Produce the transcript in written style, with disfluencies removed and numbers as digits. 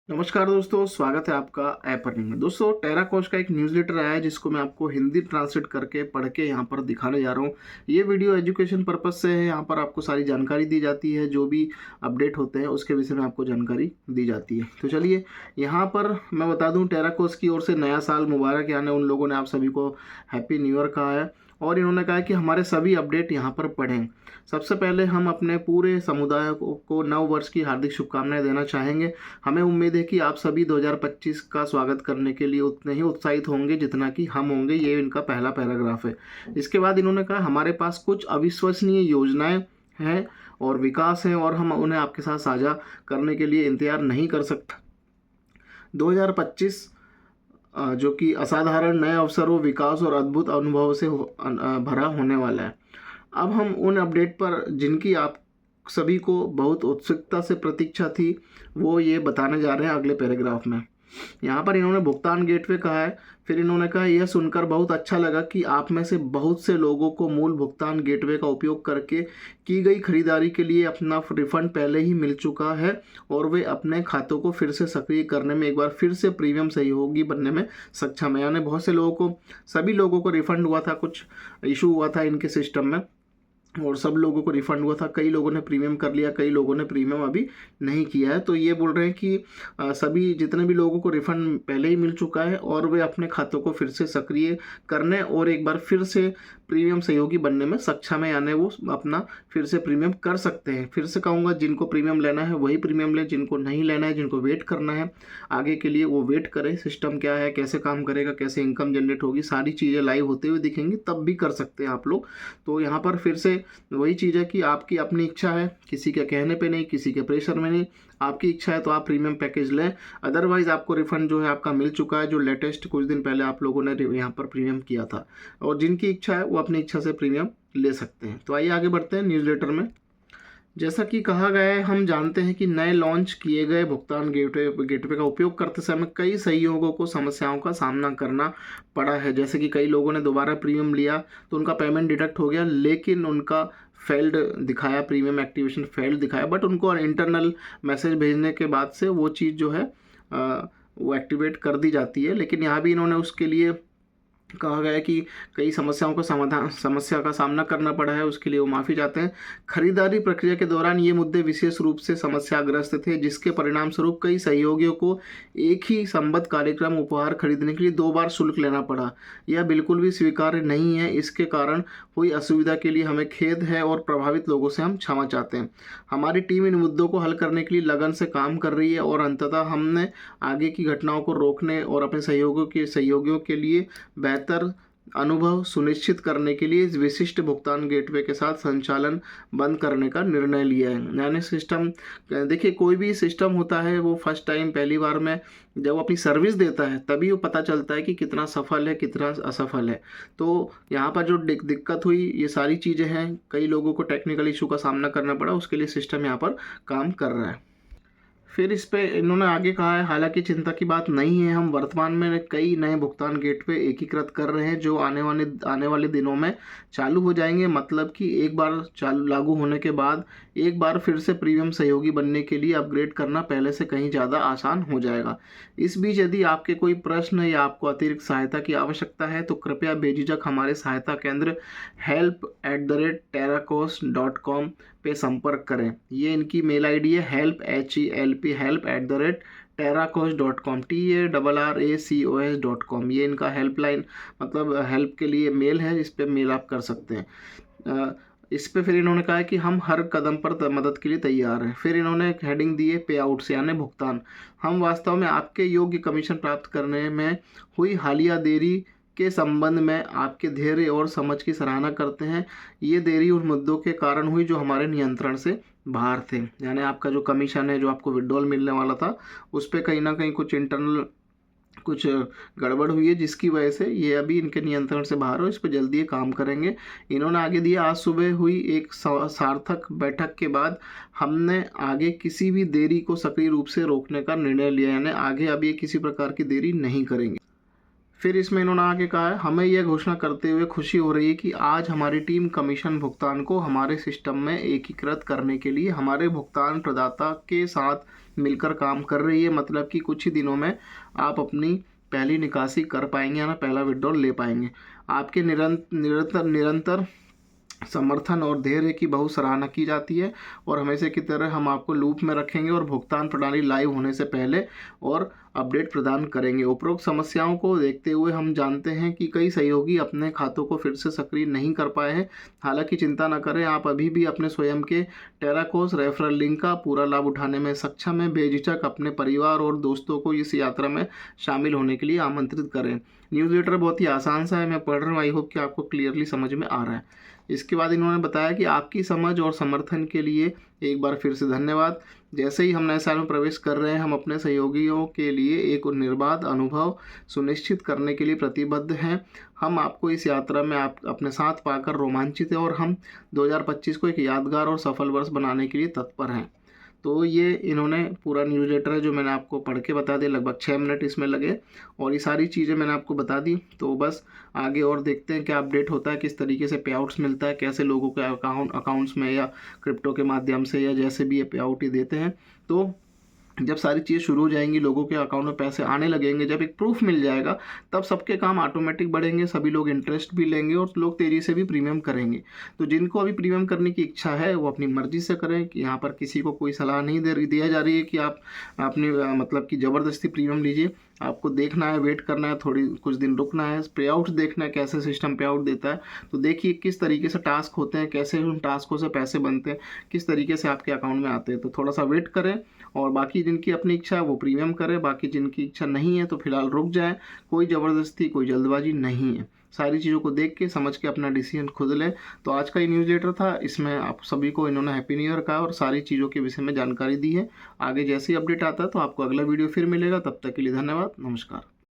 नमस्कार दोस्तों, स्वागत है आपका ऐप अर्निंग में। दोस्तों, टेराकोस का एक न्यूज़लेटर आया है जिसको मैं आपको हिंदी ट्रांसलेट करके पढ़ के यहाँ पर दिखाने जा रहा हूँ। ये वीडियो एजुकेशन पर्पज़ से है। यहाँ पर आपको सारी जानकारी दी जाती है, जो भी अपडेट होते हैं उसके विषय में आपको जानकारी दी जाती है। तो चलिए, यहाँ पर मैं बता दूँ, टेराकोस की ओर से नया साल मुबारक, यानी उन लोगों ने आप सभी को हैप्पी न्यू ईयर कहा है और इन्होंने कहा कि हमारे सभी अपडेट यहाँ पर पढ़ें। सबसे पहले हम अपने पूरे समुदाय को नव वर्ष की हार्दिक शुभकामनाएं देना चाहेंगे। हमें उम्मीद है कि आप सभी 2025 का स्वागत करने के लिए उतने ही उत्साहित होंगे जितना कि हम होंगे। ये इनका पहला पैराग्राफ है। इसके बाद इन्होंने कहा, हमारे पास कुछ अविश्वसनीय योजनाएं हैं और विकास हैं और हम उन्हें आपके साथ साझा करने के लिए इंतजार नहीं कर सकते। 2025 जो कि असाधारण नए अवसरों, विकास और अद्भुत अनुभवों से भरा होने वाला है। अब हम उन अपडेट पर जिनकी आप सभी को बहुत उत्सुकता से प्रतीक्षा थी, वो ये बताने जा रहे हैं अगले पैराग्राफ में। यहाँ पर इन्होंने भुगतान गेटवे कहा है। फिर इन्होंने कहा, यह सुनकर बहुत अच्छा लगा कि आप में से बहुत से लोगों को मूल भुगतान गेटवे का उपयोग करके की गई खरीदारी के लिए अपना रिफंड पहले ही मिल चुका है और वे अपने खातों को फिर से सक्रिय करने में एक बार फिर से प्रीमियम सहयोगी बनने में सक्षम है। यानी बहुत से लोगों को, सभी लोगों को रिफंड हुआ था, कुछ इशू हुआ था इनके सिस्टम में और सब लोगों को रिफंड हुआ था। कई लोगों ने प्रीमियम कर लिया, कई लोगों ने प्रीमियम अभी नहीं किया है। तो ये बोल रहे हैं कि सभी जितने भी लोगों को रिफंड पहले ही मिल चुका है और वे अपने खातों को फिर से सक्रिय करने और एक बार फिर से प्रीमियम सहयोगी बनने में सक्षम है, यानी वो अपना फिर से प्रीमियम कर सकते हैं। फिर से कहूँगा, जिनको प्रीमियम लेना है वही प्रीमियम लें, जिनको नहीं लेना है, जिनको वेट करना है आगे के लिए, वो वेट करें। सिस्टम क्या है, कैसे काम करेगा, कैसे इनकम जनरेट होगी, सारी चीज़ें लाइव होते हुए दिखेंगी, तब भी कर सकते हैं आप लोग। तो यहाँ पर फिर से वही चीज़ है कि आपकी अपनी इच्छा है, किसी के कहने पे नहीं, किसी के प्रेशर में नहीं। आपकी इच्छा है तो आप प्रीमियम पैकेज लें, अदरवाइज़ आपको रिफंड जो है आपका मिल चुका है, जो लेटेस्ट कुछ दिन पहले आप लोगों ने यहाँ पर प्रीमियम किया था। और जिनकी इच्छा है वो अपनी इच्छा से प्रीमियम ले सकते हैं। तो आइए आगे बढ़ते हैं न्यूज़लेटर में। जैसा कि कहा गया है, हम जानते हैं कि नए लॉन्च किए गए भुगतान गेटवे का उपयोग करते समय कई सहयोगों को समस्याओं का सामना करना पड़ा है। जैसे कि कई लोगों ने दोबारा प्रीमियम लिया तो उनका पेमेंट डिडक्ट हो गया, लेकिन उनका फेल्ड दिखाया, प्रीमियम एक्टिवेशन फेल्ड दिखाया, बट उनको इंटरनल मैसेज भेजने के बाद से वो चीज़ जो है वो एक्टिवेट कर दी जाती है। लेकिन यहाँ भी इन्होंने उसके लिए कहा गया है कि कई समस्या का सामना करना पड़ा है, उसके लिए वो माफ़ी चाहते हैं। खरीदारी प्रक्रिया के दौरान ये मुद्दे विशेष रूप से समस्याग्रस्त थे, जिसके परिणाम स्वरूप कई सहयोगियों को एक ही संबद्ध कार्यक्रम उपहार खरीदने के लिए 2 बार शुल्क लेना पड़ा। यह बिल्कुल भी स्वीकार्य नहीं है। इसके कारण हुई असुविधा के लिए हमें खेद है और प्रभावित लोगों से हम क्षमा चाहते हैं। हमारी टीम इन मुद्दों को हल करने के लिए लगन से काम कर रही है और अंततः हमने आगे की घटनाओं को रोकने और अपने सहयोगियों के लिए बेहतर अनुभव सुनिश्चित करने के लिए इस विशिष्ट भुगतान गेटवे के साथ संचालन बंद करने का निर्णय लिया है। यानी सिस्टम, देखिए, कोई भी सिस्टम होता है वो फर्स्ट टाइम, पहली बार में जब वो अपनी सर्विस देता है तभी वो पता चलता है कि कितना सफल है, कितना असफल है। तो यहाँ पर जो दिक्कत हुई, ये सारी चीज़ें हैं, कई लोगों को टेक्निकल इशू का सामना करना पड़ा, उसके लिए सिस्टम यहाँ पर काम कर रहा है। फिर इस पे इन्होंने आगे कहा है, हालांकि चिंता की बात नहीं है, हम वर्तमान में कई नए भुगतान गेटवे एकीकृत कर रहे हैं जो आने वाले दिनों में चालू हो जाएंगे। मतलब कि एक बार लागू होने के बाद एक बार फिर से प्रीमियम सहयोगी बनने के लिए अपग्रेड करना पहले से कहीं ज़्यादा आसान हो जाएगा। इस बीच यदि आपके कोई प्रश्न या आपको अतिरिक्त सहायता की आवश्यकता है तो कृपया बेझिझक हमारे सहायता केंद्र help@terracos.com पे संपर्क करें। ये इनकी मेल आईडी है, help@terracos.com, TARRACOS.com। ये इनका हेल्पलाइन, मतलब हेल्प के लिए मेल है, इस पर मेल आप कर सकते हैं। इस पे फिर इन्होंने कहा है कि हम हर कदम पर मदद के लिए तैयार हैं। फिर इन्होंने एक हेडिंग दी है, पे आउट्स यानी भुगतान। हम वास्तव में आपके योग्य कमीशन प्राप्त करने में हुई हालिया देरी के संबंध में आपके धैर्य और समझ की सराहना करते हैं। ये देरी उन मुद्दों के कारण हुई जो हमारे नियंत्रण से बाहर थे। यानी आपका जो कमीशन है, जो आपको विड्रॉल मिलने वाला था, उस पर कहीं ना कहीं कुछ इंटरनल कुछ गड़बड़ हुई है, जिसकी वजह से ये अभी इनके नियंत्रण से बाहर हो। इस पर जल्दी ये काम करेंगे। इन्होंने आगे दिया, आज सुबह हुई एक सार्थक बैठक के बाद हमने आगे किसी भी देरी को सक्रिय रूप से रोकने का निर्णय लिया, यानी आगे अब ये किसी प्रकार की देरी नहीं करेंगे। फिर इसमें इन्होंने आगे कहा है, हमें यह घोषणा करते हुए खुशी हो रही है कि आज हमारी टीम कमीशन भुगतान को हमारे सिस्टम में एकीकृत करने के लिए हमारे भुगतान प्रदाता के साथ मिलकर काम कर रही है, मतलब कि कुछ ही दिनों में आप अपनी पहली निकासी कर पाएंगे, या ना पहला विड्रॉल ले पाएंगे। आपके निरंतर समर्थन और धैर्य की बहुत सराहना की जाती है, और हमेशा की तरह हम आपको लूप में रखेंगे और भुगतान प्रणाली लाइव होने से पहले और अपडेट प्रदान करेंगे। उपरोक्त समस्याओं को देखते हुए हम जानते हैं कि कई सहयोगी अपने खातों को फिर से सक्रिय नहीं कर पाए हैं। हालांकि चिंता न करें, आप अभी भी अपने स्वयं के टेराकोस रेफरल लिंक का पूरा लाभ उठाने में सक्षम है। बेझिझक अपने परिवार और दोस्तों को इस यात्रा में शामिल होने के लिए आमंत्रित करें। न्यूज़लेटर बहुत ही आसान सा है, मैं पढ़ रहा हूँ, आई होप कि आपको क्लियरली समझ में आ रहा है। इसके बाद इन्होंने बताया कि आपकी समझ और समर्थन के लिए एक बार फिर से धन्यवाद। जैसे ही हम नए साल में प्रवेश कर रहे हैं, हम अपने सहयोगियों के लिए एक निर्बाध अनुभव सुनिश्चित करने के लिए प्रतिबद्ध हैं। हम आपको इस यात्रा में आप अपने साथ पाकर रोमांचित हैं, और हम 2025 को एक यादगार और सफल वर्ष बनाने के लिए तत्पर हैं। तो ये इन्होंने पूरा न्यूज़लेटर है जो मैंने आपको पढ़ के बता दिया, लगभग 6 मिनट इसमें लगे, और ये सारी चीज़ें मैंने आपको बता दी। तो बस आगे और देखते हैं क्या अपडेट होता है, किस तरीके से पे आउट्स मिलता है, कैसे लोगों के अकाउंट्स में या क्रिप्टो के माध्यम से या जैसे भी ये पे आउट ही देते हैं। तो जब सारी चीज़ शुरू हो जाएंगी, लोगों के अकाउंट में पैसे आने लगेंगे, जब एक प्रूफ मिल जाएगा, तब सबके काम ऑटोमेटिक बढ़ेंगे, सभी लोग इंटरेस्ट भी लेंगे और लोग तेज़ी से भी प्रीमियम करेंगे। तो जिनको अभी प्रीमियम करने की इच्छा है वो अपनी मर्जी से करें, कि यहाँ पर किसी को कोई सलाह नहीं दिया जा रही है कि आप अपनी मतलब कि ज़बरदस्ती प्रीमियम लीजिए। आपको देखना है, वेट करना है, थोड़ी कुछ दिन रुकना है, पे आउट्स देखना है कैसे सिस्टम पे आउट देता है। तो देखिए किस तरीके से टास्क होते हैं, कैसे उन टास्कों से पैसे बनते हैं, किस तरीके से आपके अकाउंट में आते हैं। तो थोड़ा सा वेट करें, और बाकी जिनकी अपनी इच्छा है वो प्रीमियम करें, बाकी जिनकी इच्छा नहीं है तो फिलहाल रुक जाएं। कोई ज़बरदस्ती, कोई जल्दबाजी नहीं है। सारी चीज़ों को देख के समझ के अपना डिसीजन खुद लें। तो आज का ये न्यूज़लेटर था, इसमें आप सभी को इन्होंने हैप्पी न्यू ईयर कहा और सारी चीज़ों के विषय में जानकारी दी है। आगे जैसे ही अपडेट आता है तो आपको अगला वीडियो फिर मिलेगा। तब तक के लिए धन्यवाद, नमस्कार।